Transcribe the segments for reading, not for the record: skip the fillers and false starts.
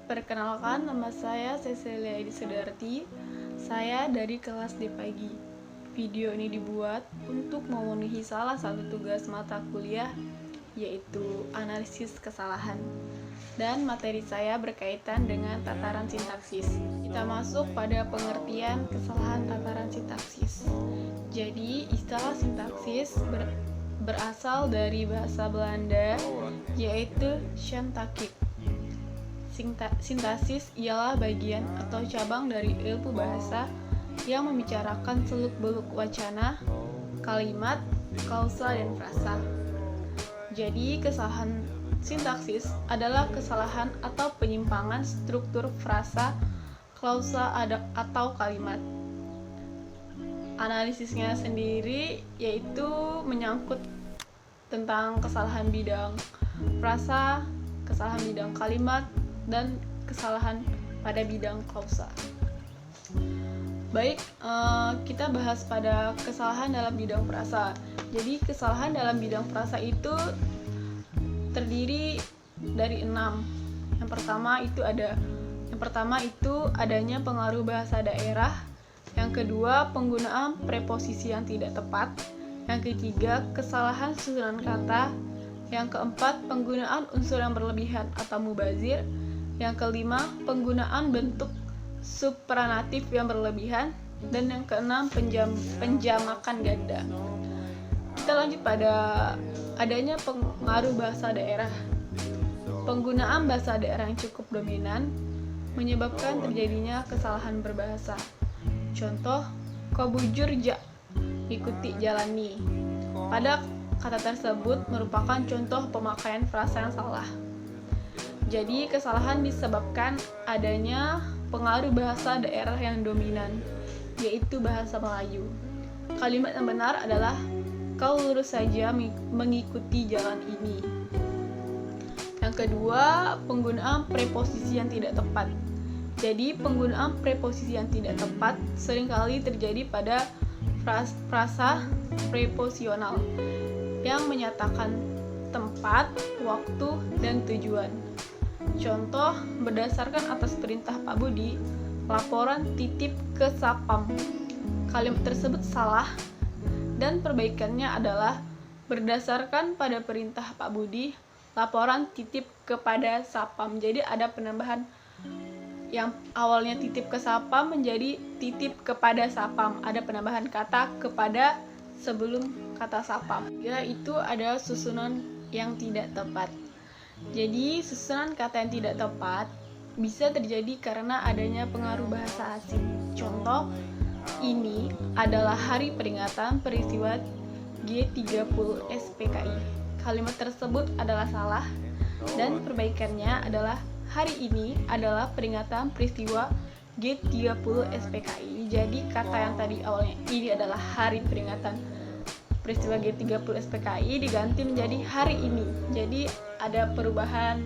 Perkenalkan, nama saya Cecilia Edi Sudarti. Saya dari kelas D pagi. Video ini dibuat untuk memenuhi salah satu tugas mata kuliah, yaitu analisis kesalahan. Dan materi saya berkaitan dengan tataran sintaksis. Kita masuk pada pengertian kesalahan tataran sintaksis. Jadi, istilah sintaksis berasal dari bahasa Belanda, yaitu syntactiek. Sintaksis ialah bagian atau cabang dari ilmu bahasa yang membicarakan seluk-beluk wacana, kalimat, klausa, dan frasa. Jadi, kesalahan sintaksis adalah kesalahan atau penyimpangan struktur frasa, klausa, atau kalimat. Analisisnya sendiri yaitu menyangkut tentang kesalahan bidang frasa, kesalahan bidang kalimat, dan kesalahan pada bidang klausa. Baik, kita bahas pada kesalahan dalam bidang frasa. Jadi, kesalahan dalam bidang frasa itu terdiri dari 6. Yang pertama itu adanya pengaruh bahasa daerah. Yang kedua, penggunaan preposisi yang tidak tepat. Yang ketiga, kesalahan susunan kata. Yang keempat, penggunaan unsur yang berlebihan atau mubazir. Yang kelima, penggunaan bentuk supranatif yang berlebihan. Dan yang keenam, penjamakan ganda. Kita lanjut pada adanya pengaruh bahasa daerah. Penggunaan bahasa daerah yang cukup dominan menyebabkan terjadinya kesalahan berbahasa. Contoh, kau bujur ja, ikuti jalani. Pada kata tersebut merupakan contoh pemakaian frasa yang salah. Jadi, kesalahan disebabkan adanya pengaruh bahasa daerah yang dominan, yaitu bahasa Melayu. Kalimat yang benar adalah, kau lurus saja mengikuti jalan ini. Yang kedua, penggunaan preposisi yang tidak tepat. Jadi, penggunaan preposisi yang tidak tepat seringkali terjadi pada frasa preposisional yang menyatakan tempat, waktu, dan tujuan. Contoh, berdasarkan atas perintah Pak Budi, laporan titip ke Sapam. Kalimat tersebut salah dan perbaikannya adalah berdasarkan pada perintah Pak Budi, laporan titip kepada Sapam. Jadi ada penambahan yang awalnya titip ke Sapam menjadi titip kepada Sapam. Ada penambahan kata kepada sebelum kata Sapam. Yaitu ada susunan yang tidak tepat. Jadi, susunan kata yang tidak tepat bisa terjadi karena adanya pengaruh bahasa asing. Contoh, ini adalah hari peringatan peristiwa G30 SPKI. Kalimat tersebut adalah salah dan perbaikannya adalah hari ini adalah peringatan peristiwa G30 SPKI. Jadi, kata yang tadi awalnya ini adalah hari peringatan peristiwa G30 SPKI diganti menjadi hari ini. Jadi ada perubahan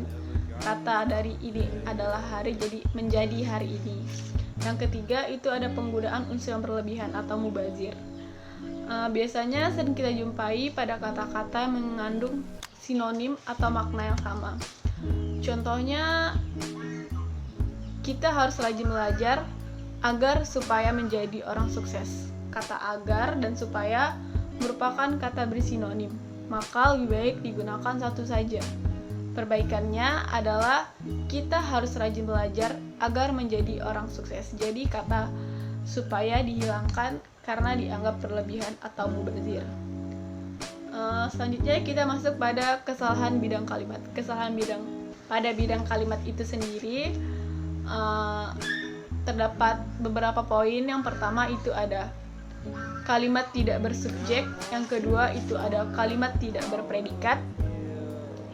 kata dari ini adalah hari jadi menjadi hari ini. Yang ketiga itu ada penggunaan unsur yang berlebihan atau mubazir. Biasanya sering kita jumpai pada kata-kata yang mengandung sinonim atau makna yang sama. Contohnya, kita harus rajin belajar agar supaya menjadi orang sukses. Kata agar dan supaya merupakan kata bersinonim, maka lebih baik digunakan satu saja. Perbaikannya adalah kita harus rajin belajar agar menjadi orang sukses. Jadi kata supaya dihilangkan karena dianggap berlebihan atau mubazir. Selanjutnya kita masuk pada kesalahan bidang kalimat. Kesalahan pada bidang kalimat itu sendiri terdapat beberapa poin. Yang pertama itu ada kalimat tidak bersubjek, yang kedua itu ada kalimat tidak berpredikat,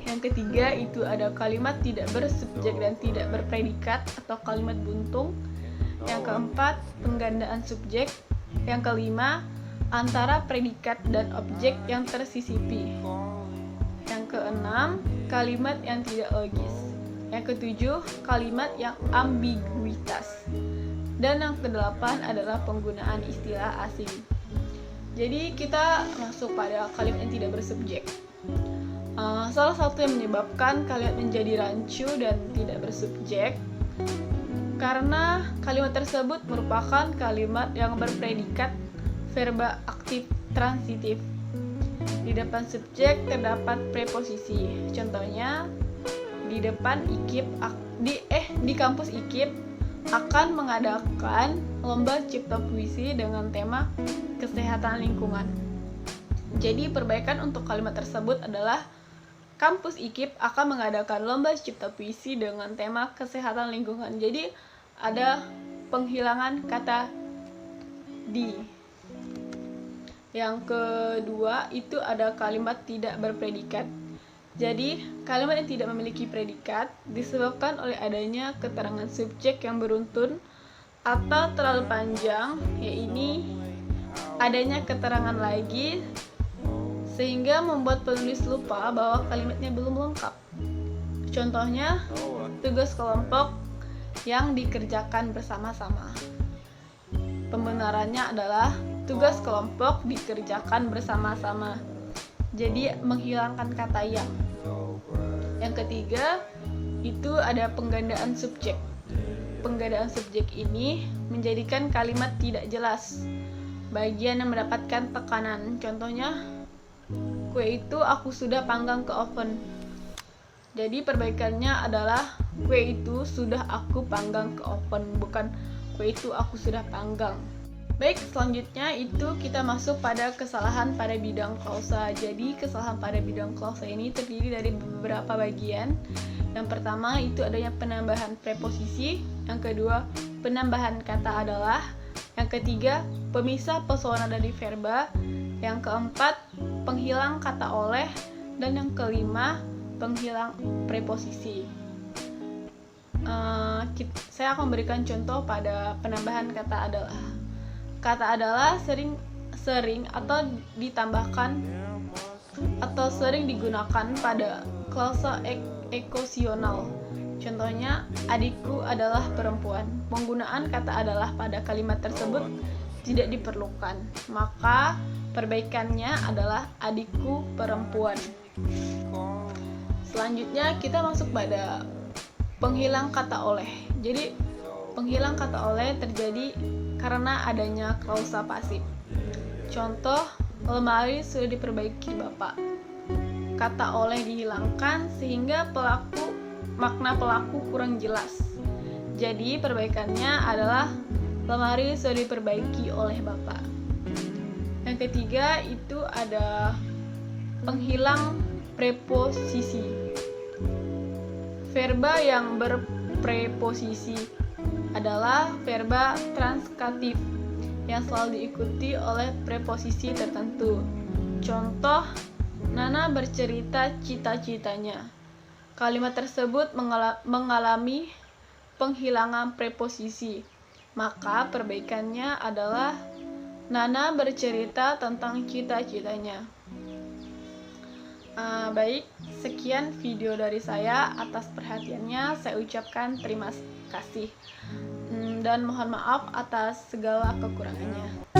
yang ketiga itu ada kalimat tidak bersubjek dan tidak berpredikat atau kalimat buntung, yang keempat penggandaan subjek, yang kelima antara predikat dan objek yang tersisipi, yang keenam kalimat yang tidak logis, yang ketujuh kalimat yang ambiguitas, dan yang kedelapan adalah penggunaan istilah asing. Jadi kita masuk pada kalimat yang tidak bersubjek. Salah satu yang menyebabkan kalimat menjadi rancu dan tidak bersubjek karena kalimat tersebut merupakan kalimat yang berpredikat verba aktif transitif. Di depan subjek terdapat preposisi. Contohnya, di depan IKIP di kampus IKIP akan mengadakan lomba cipta puisi dengan tema kesehatan lingkungan. Jadi perbaikan untuk kalimat tersebut adalah kampus IKIP akan mengadakan lomba cipta puisi dengan tema kesehatan lingkungan. Jadi ada penghilangan kata di. Yang kedua itu ada kalimat tidak berpredikat. Jadi kalimat yang tidak memiliki predikat disebabkan oleh adanya keterangan subjek yang beruntun atau terlalu panjang, yaitu adanya keterangan lagi sehingga membuat penulis lupa bahwa kalimatnya belum lengkap. Contohnya, tugas kelompok yang dikerjakan bersama-sama. Pembenarannya adalah tugas kelompok dikerjakan bersama-sama. Jadi menghilangkan kata yang. Yang ketiga, itu ada penggandaan subjek. Penggandaan subjek ini menjadikan kalimat tidak jelas. Bagian yang mendapatkan tekanan. Contohnya, kue itu aku sudah panggang ke oven. Jadi perbaikannya adalah kue itu sudah aku panggang ke oven, bukan kue itu aku sudah panggang. Baik, selanjutnya itu kita masuk pada kesalahan pada bidang klausa. Jadi kesalahan pada bidang klausa ini terdiri dari beberapa bagian. Yang pertama itu adanya penambahan preposisi. Yang kedua, penambahan kata adalah. Yang ketiga, pemisah pesona dari verba. Yang keempat, penghilang kata oleh. Dan yang kelima, penghilang preposisi. Saya akan memberikan contoh pada penambahan kata adalah. Kata adalah sering atau ditambahkan atau sering digunakan pada klausa ekosional. Contohnya, adikku adalah perempuan. Penggunaan kata adalah pada kalimat tersebut tidak diperlukan. Maka perbaikannya adalah adikku perempuan. Selanjutnya kita masuk pada penghilang kata oleh. Jadi penghilang kata oleh terjadi karena adanya klausa pasif. Contoh, lemari sudah diperbaiki Bapak. Kata oleh dihilangkan sehingga makna pelaku kurang jelas. Jadi perbaikannya adalah lemari sudah diperbaiki oleh Bapak. Yang ketiga itu ada penghilang preposisi. Verba yang berpreposisi adalah verba transkatif yang selalu diikuti oleh preposisi tertentu. Contoh, Nana bercerita cita-citanya. Kalimat tersebut mengalami penghilangan preposisi. Maka perbaikannya adalah Nana bercerita tentang cita-citanya. Baik, sekian video dari saya. Atas perhatiannya saya ucapkan terima kasih dan mohon maaf atas segala kekurangannya.